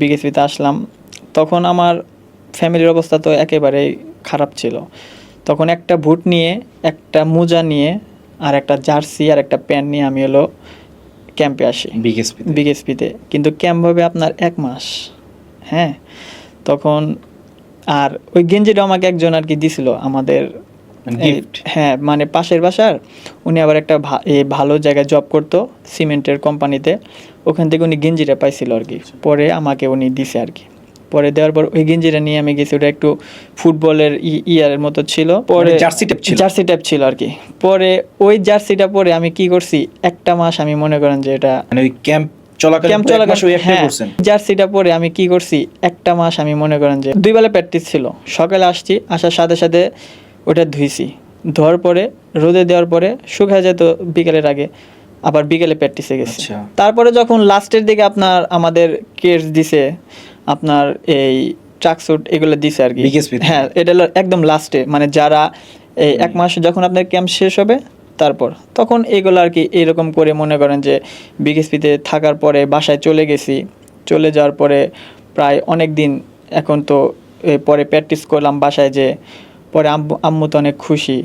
বিকেএসপিতে আসলাম। তখন আমার ফ্যামিলির অবস্থা তো একেবারেই খারাপ ছিল। তখন একটা বুট নিয়ে, একটা মোজা নিয়ে, আর একটা জার্সি আর একটা প্যান্ট নিয়ে আমি হলো ক্যাম্পে আসি বিকেএসপিতে। কিন্তু ক্যাম্প হবে আপনার 1 মাস। হ্যাঁ, তখন আর ওই গেঞ্জিটা আমাকে একজন আর কি দিছিল আমাদের গিফট। হ্যাঁ, মানে পাশের বাসার উনি আবার একটা ভালো জায়গায় জব করতো সিমেন্টের কোম্পানিতে। ওখান থেকে উনি গেঞ্জিটা পাইছিল আর কি, পরে আমাকে উনি দিছে আর কি। পরে দেওয়ার পর ওই গেঞ্জিটা নিয়ে আমি গেছি। ওটা একটু ফুটবলের ইয়ারের মতো ছিল, পরে জার্সি টাইপ ছিল আর কি। পরে ওই জার্সিটা পরে আমি কি করছি, একটা মাস আমি মনে করেন যে এটা মানে ওই ক্যাম্প চলাকালীন জার্সিটা পরে আমি কি করছি, একটা মাস আমি মনে করেন যে 2 বেলা প্র্যাকটিস ছিল। সকালে আসছি, আসার সাথে সাথে ওটা ধুইছি, ধোয়ার পরে রোদে দেওয়ার পরে শুকায় যেত বিকেলের আগে, আবার বিকেলে প্র্যাকটিসে গেছি। তারপরে যখন লাস্টের দিকে আপনার আমাদের কেস দিছে, আপনার এই ট্রাকস্যুট এগুলো দিছে আর কি। হ্যাঁ, এটা হলো একদম লাস্টে, মানে যারা এই 1 মাস যখন আপনার ক্যাম্প শেষ হবে তারপর, তখন এগুলো আর কি এরকম করে মনে করেন যে বিকেএসপিতে থাকার পরে বাসায় চলে গেছি। চলে যাওয়ার পরে প্রায় অনেক দিন, এখন তো পরে প্র্যাকটিস করলাম বাসায়, যে পরে আম্মু তো অনেক খুশি।